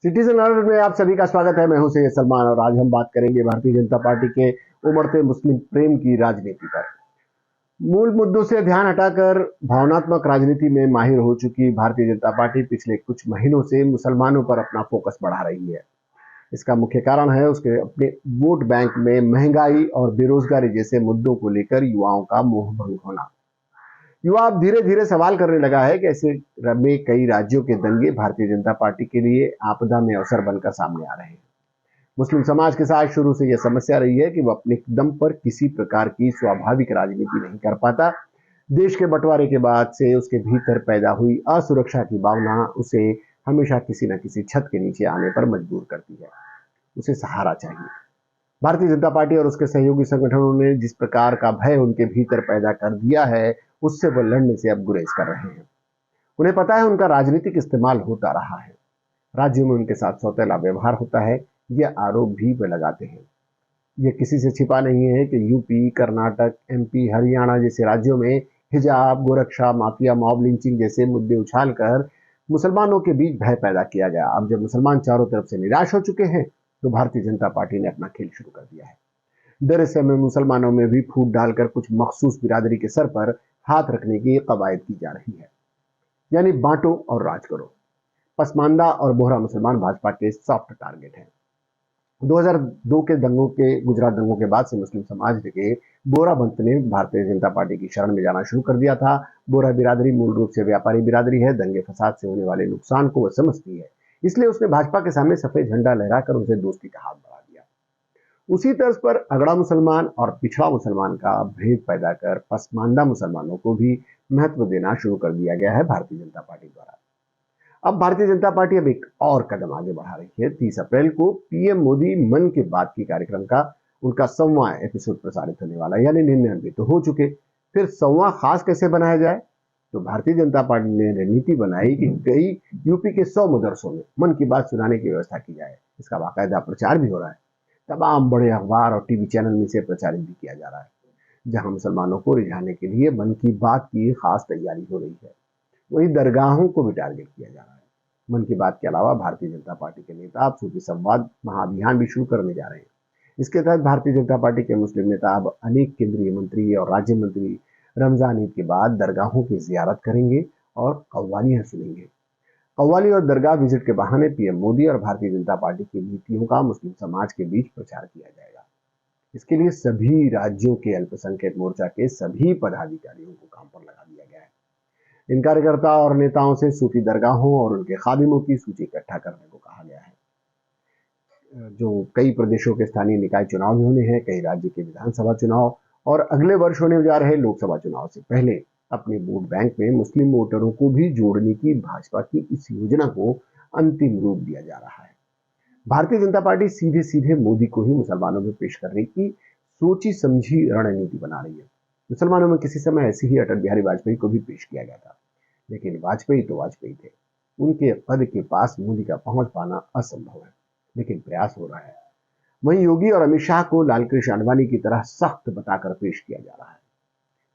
Citizen alert में आप सभी का स्वागत है। मैं हूं सैयद सलमान और आज हम बात करेंगे भारतीय जनता पार्टी के उमड़ते मुस्लिम प्रेम की राजनीति पर। मूल मुद्दों से ध्यान हटाकर भावनात्मक राजनीति में माहिर हो चुकी भारतीय जनता पार्टी पिछले कुछ महीनों से मुसलमानों पर अपना फोकस बढ़ा रही है। इसका मुख्य कारण है उसके अपने वोट बैंक में महंगाई और बेरोजगारी जैसे मुद्दों को लेकर युवाओं का मोह भंग होना। युवा अब धीरे धीरे सवाल करने लगा है कि ऐसे में कई राज्यों के दंगे भारतीय जनता पार्टी के लिए आपदा में अवसर बनकर सामने आ रहे हैं। मुस्लिम समाज के साथ शुरू से यह समस्या रही है कि वह अपने दम पर किसी प्रकार की स्वाभाविक राजनीति नहीं कर पाता। देश के बंटवारे के बाद से उसके भीतर पैदा हुई असुरक्षा की भावना उसे हमेशा किसी न किसी छत के नीचे आने पर मजबूर करती है। उसे सहारा चाहिए। भारतीय जनता पार्टी और उसके सहयोगी संगठनों ने जिस प्रकार का भय उनके भीतर पैदा कर दिया है, उससे वह लड़ने से अब गुरेज कर रहे हैं। उन्हें पता है उनका राजनीतिक इस्तेमाल होता रहा है, राज्यों में उनके साथ सौतेला व्यवहार होता है। यह आरोप भी वे लगाते हैं। यह किसी से छिपा नहीं है कि यूपी, कर्नाटक, एमपी, हरियाणा जैसे राज्यों में हिजाब, गोरक्षा, माफिया, मॉब लिंचिंग जैसे मुद्दे उछालकर मुसलमानों के बीच भय पैदा किया गया। अब जब मुसलमान चारों तरफ से निराश हो चुके हैं, तो भारतीय जनता पार्टी ने अपना खेल शुरू कर दिया है। डर इस समय मुसलमानों में भी फूट डालकर कुछ मखसूस बिरादरी के सर पर हाथ रखने की कवायद की जा रही है। यानी बांटो और राज करो। पसमानदा और बोहरा मुसलमान भाजपा के सॉफ्ट टारगेट हैं। 2002 के दंगों के गुजरात दंगों के बाद से मुस्लिम समाज के बोहरा पंथ ने भारतीय जनता पार्टी की शरण में जाना शुरू कर दिया था। बोहरा बिरादरी मूल रूप से व्यापारी बिरादरी है। दंगे फसाद से होने वाले नुकसान को वह समझती है, इसलिए उसने भाजपा के सामने सफेद झंडा लहराकर उनसे दोस्ती का हाथ बढ़ा दिया। उसी तर्ज पर अगड़ा मुसलमान और पिछड़ा मुसलमान का भेद पैदा कर पसमानदा मुसलमानों को भी महत्व देना शुरू कर दिया गया है भारतीय जनता पार्टी द्वारा। अब भारतीय जनता पार्टी अब एक और कदम आगे बढ़ा रही है। 30 अप्रैल को पीएम मोदी मन की बात की कार्यक्रम का उनका 100वां एपिसोड प्रसारित होने वाला है। यानी 99 तो हो चुके, फिर 100वां खास कैसे बनाया जाए? तो भारतीय जनता पार्टी ने रणनीति बनाई कि कई यूपी के 100 मदरसों में मन की बात सुनाने की व्यवस्था की जाए। इसका बाकायदा प्रचार भी हो रहा है। तमाम बड़े अखबार और टीवी चैनल में इसे प्रचारित भी किया जा रहा है। जहां मुसलमानों को रिझाने के लिए मन की बात की खास तैयारी हो रही है, वहीं दरगाहों को भी टारगेट किया जा रहा है। मन की बात के अलावा भारतीय जनता पार्टी के नेता अब सूफी संवाद महाअभियान भी शुरू करने जा रहे हैं। इसके तहत भारतीय जनता पार्टी के मुस्लिम नेता अब अनेक केंद्रीय मंत्री और राज्य मंत्री रमजान ईद के बाद दरगाहों की जियारत करेंगे और कव्वालियां सुनेंगे। कव्वाली और दरगाह विजिट के बहाने पीएम मोदी और भारतीय जनता पार्टी की नीतियों का मुस्लिम समाज के बीच प्रचार किया जाएगा। इसके लिए सभी राज्यों के अल्पसंख्यक मोर्चा के सभी पदाधिकारियों को काम पर लगा दिया गया है। इन कार्यकर्ता और नेताओं से सूफी दरगाहों और उनके खादिमों की सूची इकट्ठा करने को कहा गया है। जो कई प्रदेशों के स्थानीय निकाय चुनाव भी होने हैं, कई राज्य के विधानसभा चुनाव और अगले वर्ष होने जा रहे लोकसभा चुनाव से पहले अपने वोट बैंक में मुस्लिम वोटरों को भी जोड़ने की भाजपा की इस योजना को अंतिम रूप दिया जा रहा है। भारतीय जनता पार्टी सीधे सीधे मोदी को ही मुसलमानों में पेश करने की सोची समझी रणनीति बना रही है। मुसलमानों में किसी समय ऐसे ही अटल बिहारी वाजपेयी को भी पेश किया गया था, लेकिन वाजपेयी तो वाजपेयी थे। उनके पद के पास मोदी का पहुंच पाना असंभव है, लेकिन प्रयास हो रहा है। वहीं योगी और अमित शाह को लालकृष्ण आडवाणी की तरह सख्त बताकर पेश किया जा रहा है।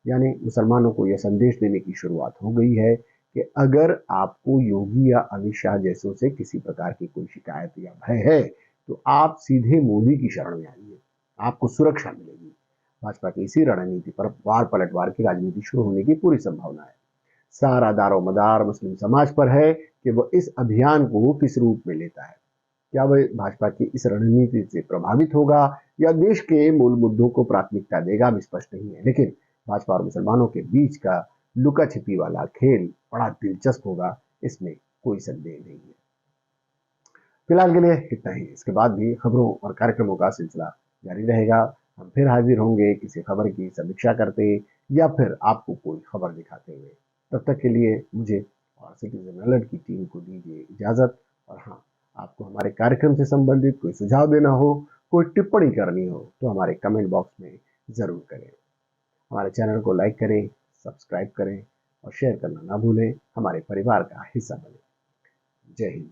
यानी मुसलमानों को यह संदेश देने की शुरुआत हो गई है कि अगर आपको योगी या अमित शाह जैसों से किसी प्रकार की कोई शिकायत या भय है, तो आप सीधे मोदी की शरण में आइए, आपको सुरक्षा मिलेगी। भाजपा की इसी रणनीति पर वार पलटवार की राजनीति शुरू होने की पूरी संभावना है। सारा दारोमदार मुस्लिम समाज पर है कि वह इस अभियान को किस रूप में लेता है। क्या वह भाजपा की इस रणनीति से प्रभावित होगा या देश के मूल मुद्दों को प्राथमिकता देगा, स्पष्ट नहीं है। लेकिन भाजपा और मुसलमानों के बीच का लुका छिपी वाला खेल बड़ा दिलचस्प होगा, इसमें कोई संदेह नहीं है। फिलहाल के लिए इतना ही। इसके बाद भी खबरों और कार्यक्रमों का सिलसिला जारी रहेगा। हम फिर हाजिर होंगे किसी खबर की समीक्षा करते या फिर आपको कोई खबर दिखाते हुए। तब तक के लिए मुझे और सिटीजन अलर्ट की टीम को दीजिए इजाजत। और हाँ, आपको हमारे कार्यक्रम से संबंधित कोई सुझाव देना हो, कोई टिप्पणी करनी हो, तो हमारे कमेंट बॉक्स में जरूर करें। हमारे चैनल को लाइक करें, सब्सक्राइब करें और शेयर करना ना भूलें। हमारे परिवार का हिस्सा बने। जय हिंद।